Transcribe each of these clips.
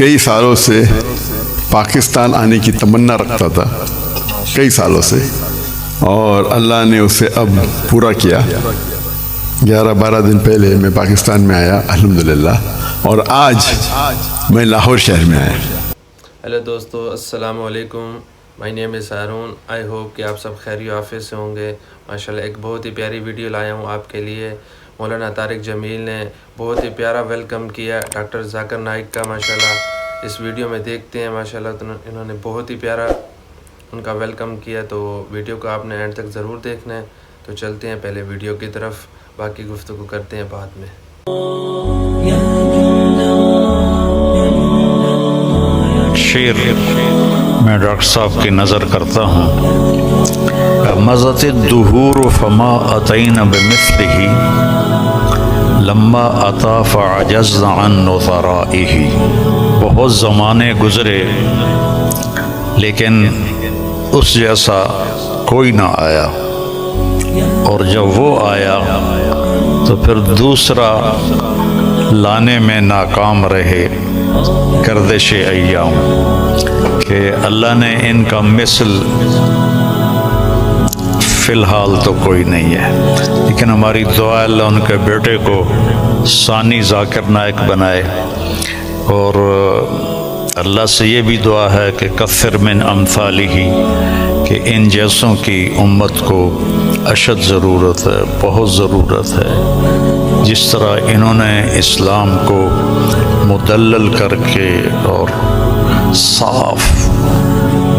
کئی سالوں سے پاکستان آنے کی تمنا رکھتا تھا، کئی سالوں سے، اور اللہ نے اسے اب پورا کیا۔ 11-12 دن پہلے میں پاکستان میں آیا الحمدللہ، اور آج میں لاہور شہر میں آیا۔ ہیلو دوستو، السلام علیکم، مائی نیم از ہارون۔ آئی ہوپ کہ آپ سب خیر و عافیت سے ہوں گے۔ ماشاءاللہ ایک بہت ہی پیاری ویڈیو لایا ہوں آپ کے لیے۔ مولانا طارق جمیل نے بہت ہی پیارا ویلکم کیا ڈاکٹر ذاکر نائک کا۔ ماشاءاللہ اس ویڈیو میں دیکھتے ہیں، ماشاءاللہ انہوں نے بہت ہی پیارا ان کا ویلکم کیا، تو ویڈیو کو آپ نے اینڈ تک ضرور دیکھنا ہے۔ تو چلتے ہیں پہلے ویڈیو کی طرف، باقی گفتگو کرتے ہیں بعد میں۔ شعر میں ڈاکٹر صاحب کی نظر کرتا ہوں۔ مضت الدہور فما اتینا بمثلہ لما اتا فعجزنا عن نظرائہ۔ بہت زمانے گزرے لیکن اس جیسا کوئی نہ آیا، اور جب وہ آیا تو پھر دوسرا لانے میں ناکام رہے گردش ایام، کہ اللہ نے ان کا مثل فی الحال تو کوئی نہیں ہے، لیکن ہماری دعا اللہ ان کے بیٹے کو ثانی ذاکر نائک بنائے، اور اللہ سے یہ بھی دعا ہے کہ کثر من امثالہ، کہ ان جیسوں کی امت کو اشد ضرورت ہے، بہت ضرورت ہے۔ جس طرح انہوں نے اسلام کو مدلل کر کے اور صاف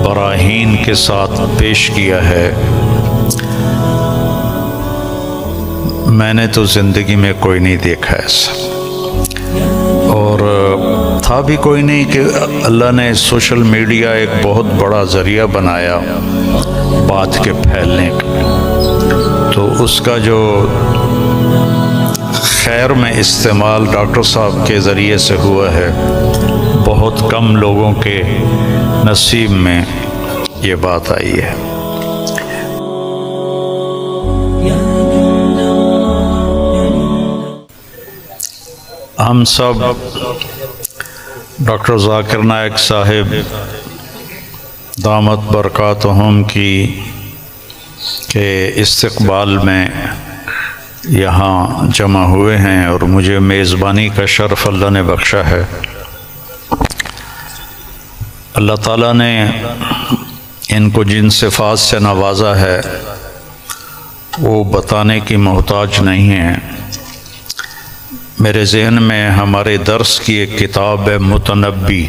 براہین کے ساتھ پیش کیا ہے، میں نے تو زندگی میں کوئی نہیں دیکھا ایسا، اور تھا بھی کوئی نہیں کہ اللہ نے سوشل میڈیا ایک بہت بڑا ذریعہ بنایا بات کے پھیلنے کا، تو اس کا جو خیر میں استعمال ڈاکٹر صاحب کے ذریعے سے ہوا ہے، بہت کم لوگوں کے نصیب میں یہ بات آئی ہے۔ ہم سب ڈاکٹر ذاکر نائک صاحب دامت برکاتہم کی کے استقبال میں یہاں جمع ہوئے ہیں، اور مجھے میزبانی کا شرف اللہ نے بخشا ہے۔ اللہ تعالیٰ نے ان کو جن صفات سے نوازا ہے وہ بتانے کی محتاج نہیں ہے۔ میرے ذہن میں ہمارے درس کی ایک کتاب ہے متنبی،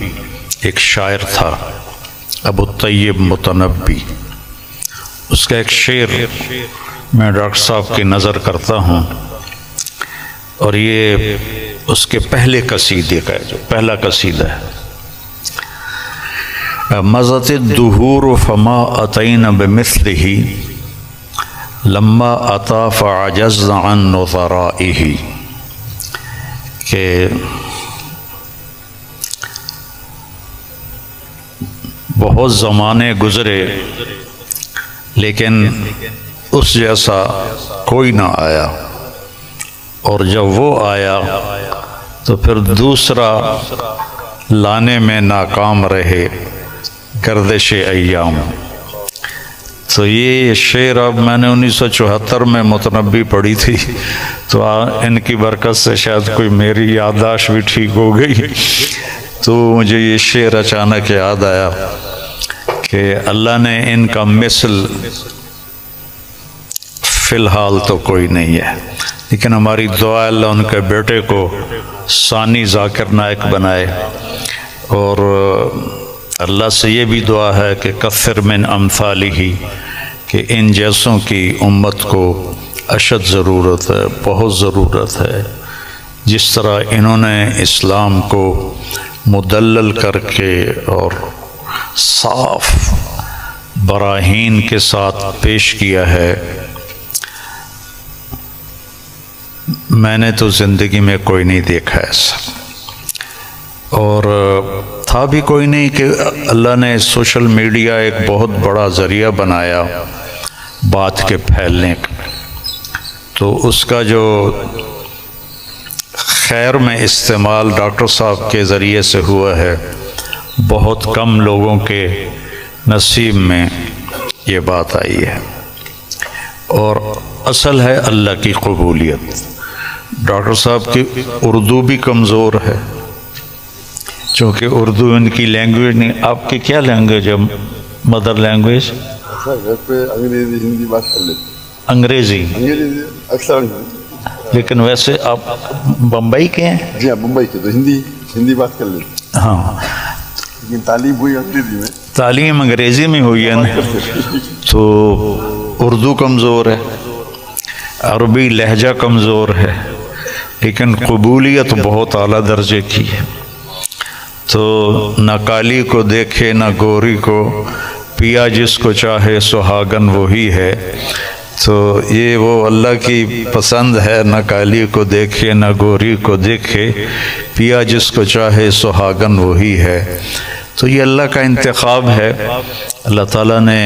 ایک شاعر تھا ابو الطیب متنبی، اس کا ایک شعر میں ڈاکٹر صاحب کی نظر کرتا ہوں، اور یہ اس کے پہلے قصیدے کا ہے، جو پہلا قصیدہ ہے۔ مضت الدہور فما اتینا بمثلہ لما اتا فعجزنا عن نظرائہ، کہ بہت زمانے گزرے لیکن اس جیسا کوئی نہ آیا، اور جب وہ آیا تو پھر دوسرا لانے میں ناکام رہے گردش ایام۔ تو یہ شعر اب میں نے 1974 میں متنبی پڑھی تھی، تو ان کی برکت سے شاید کوئی میری یادداشت بھی ٹھیک ہو گئی، تو مجھے یہ شعر اچانک یاد آیا کہ اللہ نے ان کا مثل فی الحال تو کوئی نہیں ہے، لیکن ہماری دعا اللہ ان کے بیٹے کو ثانی ذاکر نائک بنائے، اور اللہ سے یہ بھی دعا ہے کہ کثر من امثالہ، کہ ان جیسوں کی امت کو اشد ضرورت ہے، بہت ضرورت ہے۔ جس طرح انہوں نے اسلام کو مدلل کر کے اور صاف براہین کے ساتھ پیش کیا ہے، میں نے تو زندگی میں کوئی نہیں دیکھا ایسا، اور تھا بھی کوئی نہیں کہ اللہ نے سوشل میڈیا ایک بہت بڑا ذریعہ بنایا بات کے پھیلنے کا، تو اس کا جو خیر میں استعمال ڈاکٹر صاحب کے ذریعے سے ہوا ہے، بہت کم لوگوں کے نصیب میں یہ بات آئی ہے، اور اصل ہے اللہ کی قبولیت۔ ڈاکٹر صاحب کی اردو بھی کمزور ہے، چونکہ اردو ان کی لینگویج نہیں۔ آپ کی کیا لینگویج ہے مدر لینگویج؟ گھر پہ انگریزی ہندی بات کر لیتے، انگریزی، اکثر۔ لیکن ویسے آپ بمبئی کے ہیں؟ جی ہاں، ممبئی کے، تو ہندی بات کر لیتے، ہاں، لیکن تعلیم ہوئی انگریزی میں۔ تعلیم انگریزی میں ہوئی ہے نا، تو اردو کمزور ہے، عربی لہجہ کمزور ہے، لیکن قبولیت بہت اعلیٰ درجے کی ہے۔ تو نہ کالی کو دیکھے نہ گوری کو، پیا جس کو چاہے سہاگن وہی ہے۔ تو یہ وہ اللہ کی پسند ہے، نہ کالی کو دیکھے نہ گوری کو دیکھے، پیا جس کو چاہے سہاگن وہی ہے۔ تو یہ اللہ کا انتخاب ہے، اللہ تعالیٰ نے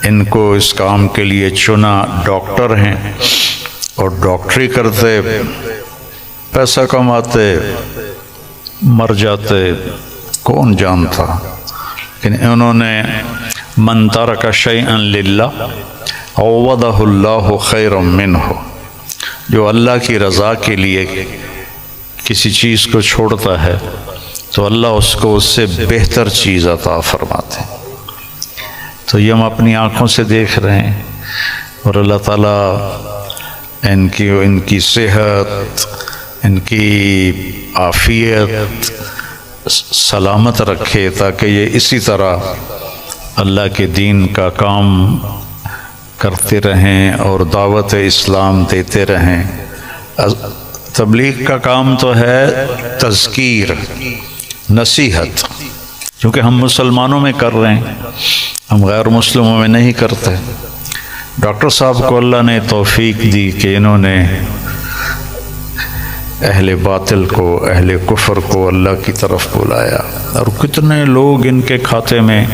ان کو اس کام کے لیے چنا۔ ڈاکٹر ہیں اور ڈاکٹری کرتے، پیسہ کماتے، مر جاتے، کون جانتا، لیکن انہوں نے من ترک شیئا للہ عوضہ اللہ خیرا منہ، جو اللہ کی رضا کے لیے کسی چیز کو چھوڑتا ہے تو اللہ اس کو اس سے بہتر چیز عطا فرماتے ہیں۔ تو یہ ہم اپنی آنکھوں سے دیکھ رہے ہیں، اور اللہ تعالیٰ ان کی صحت، ان کی عافیت سلامت رکھے، تاکہ یہ اسی طرح اللہ کے دین کا کام کرتے رہیں اور دعوت اسلام دیتے رہیں۔ تبلیغ کا کام تو ہے تذکیر، نصیحت، کیونکہ ہم مسلمانوں میں کر رہے ہیں، ہم غیر مسلموں میں نہیں کرتے۔ ڈاکٹر صاحب کو اللہ نے توفیق دی کہ انہوں نے اہل باطل کو، اہل کفر کو اللہ کی طرف بلایا، اور کتنے لوگ ان کے کھاتے میں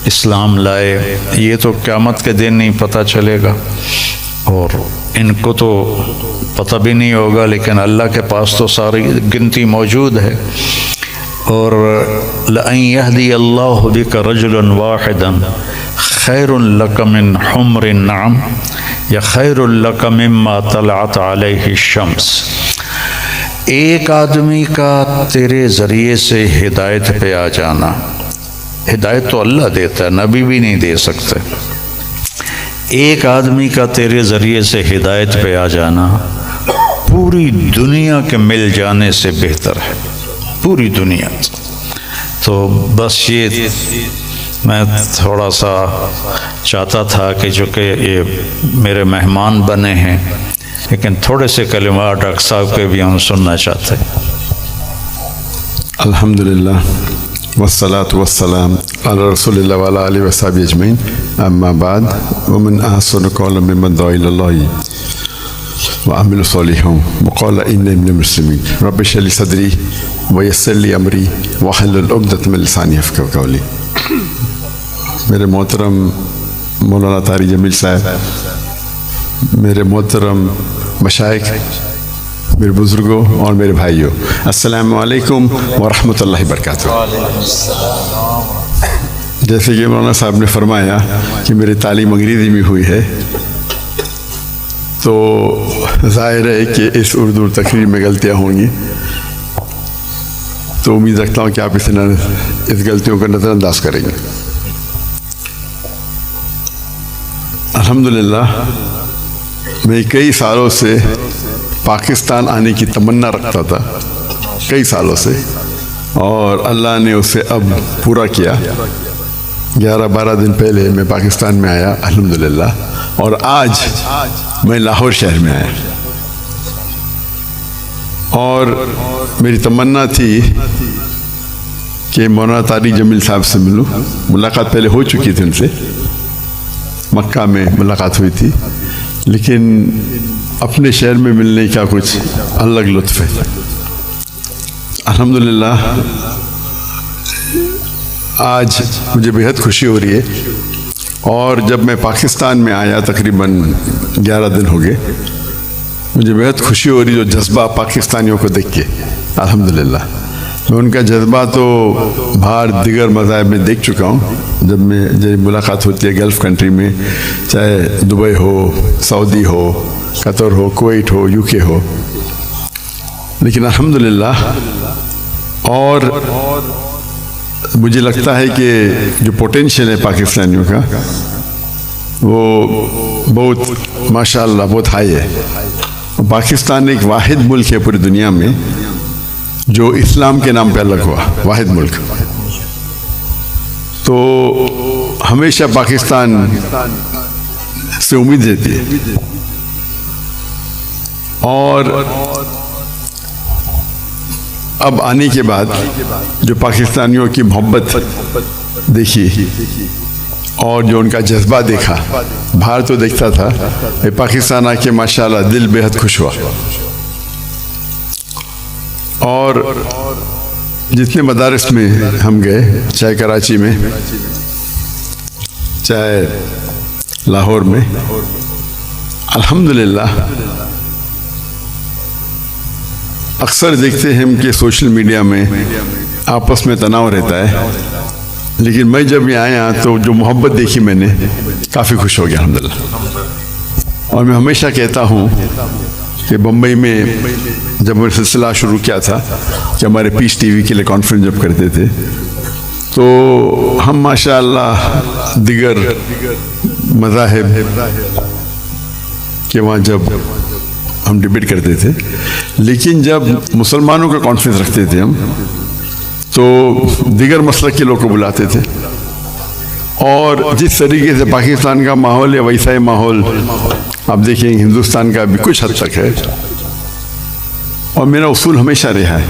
اسلام لائے، یہ تو قیامت کے دن نہیں پتہ چلے گا، اور ان کو تو پتہ بھی نہیں ہوگا، لیکن اللہ کے پاس تو ساری گنتی موجود ہے۔ اور لَأَن يَهْدِيَ اللَّهُ بِكَ رَجُلًا وَاحِدًا خَيْرٌ لَكَ مِنْ حُمْرِ النَّعَمِ یا خَيْرٌ لَكَ مِمَّا طَلَعَتْ عَلَيْهِ الشَّمْسُ۔ ایک آدمی کا تیرے ذریعے سے ہدایت پہ آ جانا، ہدایت تو اللہ دیتا ہے، نبی بھی نہیں دے سکتے، ایک آدمی کا تیرے ذریعے سے ہدایت پہ آ جانا پوری دنیا کے مل جانے سے بہتر ہے، پوری دنیا۔ تو بس یہ میں تھوڑا سا چاہتا تھا کہ جو کہ یہ میرے مہمان بنے ہیں، لیکن تھوڑے سے کلمات ڈاکٹر صاحب کے بھی ہم سننا چاہتے ہیں۔ الحمدللہ والصلاة والسلام علی رسول اللہ وعلی آلہ وصحبہ اجمعین، اما بعد، ومن احسن قولا ممن دعا الی اللہ وعمل صالحا وقال انی من المسلمین، رب اشرح لی صدری ویسر لی امری واحلل عقدۃ من لسانی یفقہوا قولی۔ میرے محترم مولانا طارق جمیل صاحب، میرے محترم مشائخ، میرے بزرگوں اور میرے بھائیوں، السلام علیکم ورحمۃ اللہ وبرکاتہ۔ جیسے کہ مولانا صاحب نے فرمایا کہ میری تعلیم انگریزی میں ہوئی ہے، تو ظاہر ہے کہ اس اردو تقریر میں غلطیاں ہوں گی، تو امید رکھتا ہوں کہ آپ اس غلطیوں کا نظر انداز کریں گے۔ الحمدللہ میں کئی سالوں سے پاکستان آنے کی تمنا رکھتا تھا، کئی سالوں سے، اور اللہ نے اسے اب پورا کیا۔ 11-12 دن پہلے میں پاکستان میں آیا الحمدللہ، اور آج میں لاہور شہر میں آیا، اور میری تمنا تھی کہ مولانا طارق جمیل صاحب سے ملوں۔ ملاقات پہلے ہو چکی تھی ان سے، مکہ میں ملاقات ہوئی تھی، لیکن اپنے شہر میں ملنے کا کچھ الگ لطف ہے۔ الحمدللہ آج مجھے بہت خوشی ہو رہی ہے، اور جب میں پاکستان میں آیا تقریباً 11 دن ہو گئے، مجھے بہت خوشی ہو رہی جو جذبہ پاکستانیوں کو دیکھ کے، الحمدللہ۔ میں ان کا جذبہ تو باہر دیگر مذاہب میں دیکھ چکا ہوں، جب ملاقات ہوتی ہے گلف کنٹری میں، چاہے Dubai who, Saudi who, Qatar who, Kuwait who, you کے ہو، لیکن الحمدللہ اور مجھے لگتا ہے کہ جو پوٹینشیل ہے پاکستانیوں کا وہ بہت ماشاءاللہ بہت ہائی ہے۔ پاکستان ایک واحد ملک ہے پوری دنیا میں جو اسلام کے نام پہ الگ ہوا، واحد ملک۔ تو ہمیشہ پاکستان سے امید رہتی ہے، اور اب آنے کے بعد جو پاکستانیوں کی محبت دیکھی اور جو ان کا جذبہ دیکھا، باہر تو دیکھتا تھا، پاکستان آ کے ماشاءاللہ دل بے حد خوش ہوا۔ اور جتنے مدارس میں ہم گئے، چاہے کراچی میں، چاہے لاہور میں، الحمدللہ اکثر دیکھتے ہیں ہم کہ سوشل میڈیا میں آپس میں تناؤ رہتا ہے، لیکن میں جب یہاں آیا تو جو محبت دیکھی میں نے، کافی خوش ہو گیا الحمدللہ۔ اور میں ہمیشہ کہتا ہوں کہ بمبئی میں جب میں سلسلہ شروع کیا تھا کہ ہمارے پیس ٹی وی کے لیے کانفرنس جب کرتے تھے، تو ہم ماشاءاللہ دیگر مذاہب کے وہاں جب ہم ڈیبیٹ کرتے تھے، لیکن جب مسلمانوں کا کانفرنس رکھتے تھے ہم، تو دیگر مسلک کے لوگ کو بلاتے تھے، اور جس طریقے سے پاکستان کا ماحول ہے ویسا ہی ماحول آپ دیکھیں ہندوستان کا بھی کچھ حد تک ہے۔ اور میرا اصول ہمیشہ رہا ہے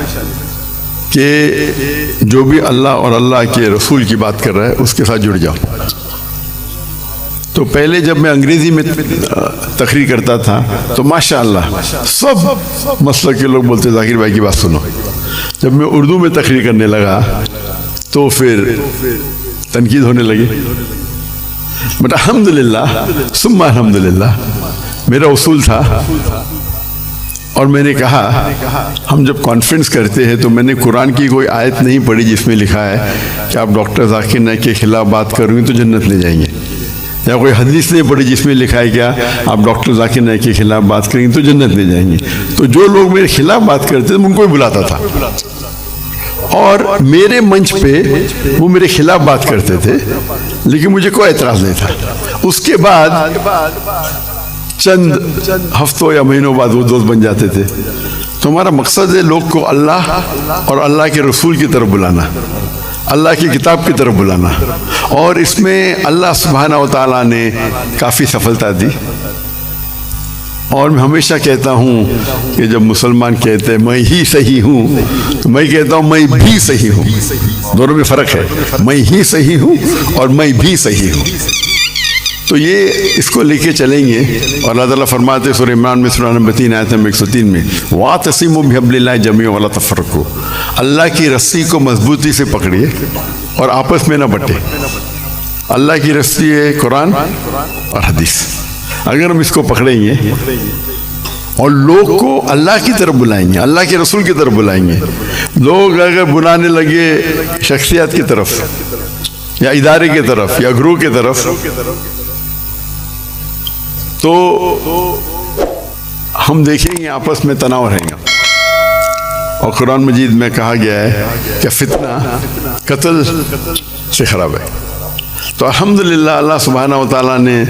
کہ جو بھی اللہ اور اللہ کے رسول کی بات کر رہا ہے اس کے ساتھ جڑ جاؤ۔ تو پہلے جب میں انگریزی میں تقریر کرتا تھا تو ماشاءاللہ سب مسلک کے لوگ بولتے ذاکر بھائی کی بات سنو۔ جب میں اردو میں تقریر کرنے لگا تو پھر تنقید ہونے لگی، بٹ الحمدللہ ثم الحمدللہ میرا اصول تھا، اور میں نے کہا ہم جب کانفرنس کرتے ہیں تو میں نے قرآن کی کوئی آیت نہیں پڑھی جس میں لکھا ہے کہ آپ ڈاکٹر ذاکر نائک کے خلاف بات کریں گے تو جنت لے جائیں گے، یا کوئی حدیث نہیں پڑھی جس میں لکھا ہے کیا آپ ڈاکٹر ذاکر نائک کے خلاف بات کریں گے تو جنت لے جائیں گے۔ تو جو لوگ میرے خلاف بات کرتے تھے ان کو بھی بلاتا تھا، اور میرے منچ پہ وہ میرے خلاف بات کرتے تھے، لیکن مجھے کوئی اعتراض نہیں تھا۔ اس کے بعد چند ہفتوں یا مہینوں بعد وہ دوست بن جاتے تھے۔ تو ہمارا مقصد ہے لوگ کو اللہ اور اللہ کے رسول کی طرف بلانا، اللہ کی کتاب کی طرف بلانا، اور اس میں اللہ سبحانہ و تعالیٰ نے کافی سفلتا دی۔ اور میں ہمیشہ کہتا ہوں کہ جب مسلمان کہتے ہیں میں ہی صحیح ہوں، تو میں کہتا ہوں میں بھی صحیح ہوں، دونوں میں فرق ہے، میں ہی صحیح ہوں اور میں بھی صحیح ہوں۔ تو یہ اس کو لے کے چلیں گے، اور اللہ تعالیٰ فرماتے سورہ عمران میں سورہ نمبر 3 آیت نمبر 103 میں وَاعْتَصِمُوا بِحَبْلِ اللَّهِ جَمِيعًا وَلَا تَفَرَّقُوا، اللہ کی رسی کو مضبوطی سے پکڑیے اور آپس میں نہ بٹے۔ اللہ کی رسی ہے قرآن اور حدیث، اگر ہم اس کو پکڑیں گے اور لوگ کو اللہ کی طرف بلائیں گے، اللہ کے رسول کی طرف بلائیں گے، لوگ اگر بلانے لگے شخصیات کی طرف یا ادارے کی طرف یا گروہ کی طرف، تو ہم دیکھیں گے آپس میں تناؤ رہیں گا۔ اور قرآن مجید میں کہا گیا ہے کہ فتنہ قتل سے خراب ہے۔ تو الحمدللہ اللہ سبحانہ و تعالیٰ نے،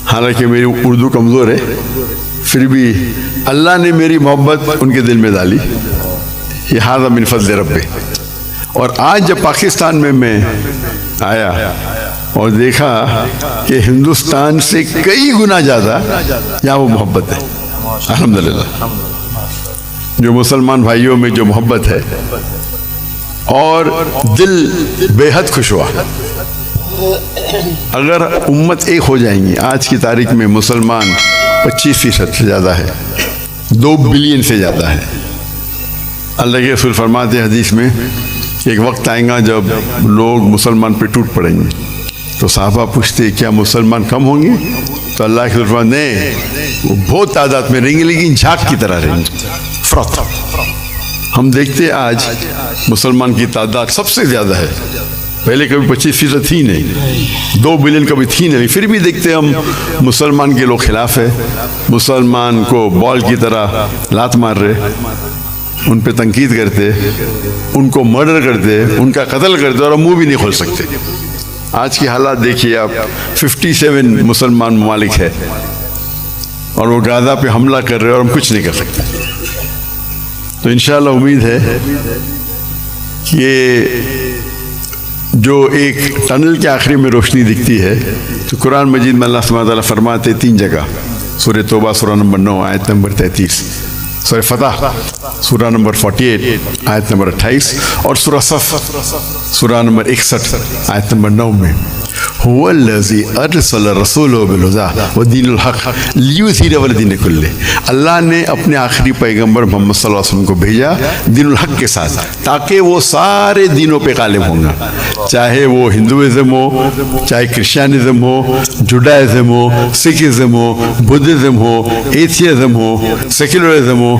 حالانکہ میری اردو کمزور ہے پھر بھی اللہ نے میری محبت ان کے دل میں ڈالی، یہ ھذا من فضل ربی۔ اور آج جب پاکستان میں آیا اور دیکھا کہ ہندوستان سے کئی گنا زیادہ یہاں وہ محبت ہے، الحمدللہ جو مسلمان بھائیوں میں جو محبت ہے، اور دل بے حد خوش ہوا۔ اگر امت ایک ہو جائیں گی، آج کی تاریخ میں مسلمان 25% سے زیادہ ہے، 2 بلین سے زیادہ ہے۔ اللہ کے رسول فرماتے ہیں حدیث میں ایک وقت آئے گا جب لوگ مسلمان پہ ٹوٹ پڑیں گے، تو صحابہ پوچھتے کیا مسلمان کم ہوں گے؟ تو تو اللہ کی طرف نہیں، وہ بہت تعداد میں رہیں گے لیکن جھاگ کی طرح رہیں گے، فرت۔ ہم دیکھتے ہیں آج مسلمان کی تعداد سب سے زیادہ ہے، پہلے کبھی 25% تھی نہیں، 2 بلین کبھی تھی نہیں، پھر بھی دیکھتے ہم مسلمان کے لوگ خلاف ہے، مسلمان کو بال کی طرح لات مار رہے، ان پہ تنقید کرتے، ان کو مرڈر کرتے، ان کا قتل کرتے، اور ہم منہ بھی نہیں کھول سکتے۔ آج کی حالات دیکھیے آپ، 57 مسلمان ممالک ہے اور وہ غزہ پہ حملہ کر رہے اور ہم کچھ نہیں کر سکتے۔ تو انشاءاللہ امید ہے کہ جو ایک ٹنل کے آخری میں روشنی دکھتی ہے، تو قرآن مجید میں اللہ سبحانہ تعالیٰ فرماتے 3 جگہ، سورہ توبہ سورہ نمبر 9 آیت نمبر 33، سورہ فتح سورہ نمبر 48 آیت نمبر 28، اور سورہ صف سورہ نمبر 61 آیت نمبر 9 میں هو الذی ارسل رسولہ بالہدی ودین الحق لیظہرہ علی الدین کلہ، اللہ نے اپنے آخری پیغمبر محمد صلی اللہ علیہ وسلم کو بھیجا دین الحق کے ساتھ تاکہ وہ سارے دینوں پہ غالب ہوں گا، چاہے وہ ہندوازم ہو، چاہے کرسچینزم ہو، جوڈائزم ہو، سکھزم ہو، بدھزم ہو، ایتھیزم ہو، سیکولرزم ہو،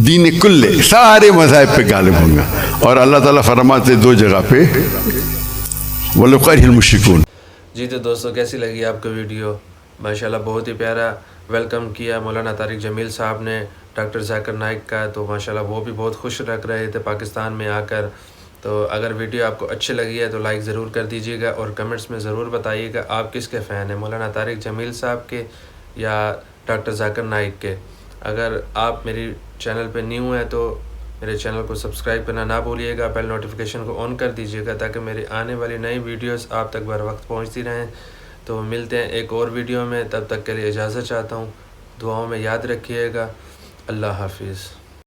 دین کلے سارے مذاہب پہ غالب ہوں گا۔ اور اللہ تعالیٰ فرماتے 2 جگہ پہ وَلَوْ كَرِهَ الْمُشْرِكُونَ۔ جی تو دوستو کیسی لگی آپ کو ویڈیو؟ ماشاءاللہ بہت ہی پیارا ویلکم کیا مولانا طارق جمیل صاحب نے ڈاکٹر ذاکر نائک کا، تو ماشاءاللہ وہ بھی بہت خوش رکھ رہے تھے پاکستان میں آ کر۔ تو اگر ویڈیو آپ کو اچھی لگی ہے تو لائک ضرور کر دیجیے گا، اور کمنٹس میں ضرور بتائیے گا آپ کس کے فین ہیں، مولانا طارق جمیل صاحب کے یا ڈاکٹر ذاکر نائک کے۔ اگر آپ میری چینل پہ نیو ہیں تو میرے چینل کو سبسکرائب کرنا نہ بھولیے گا، بیل نوٹیفیکیشن کو آن کر دیجیے گا تاکہ میری آنے والی نئی ویڈیوز آپ تک بر وقت پہنچتی رہیں۔ تو ملتے ہیں ایک اور ویڈیو میں، تب تک کے لیے اجازت چاہتا ہوں، دعاؤں میں یاد رکھیے گا۔ اللہ حافظ۔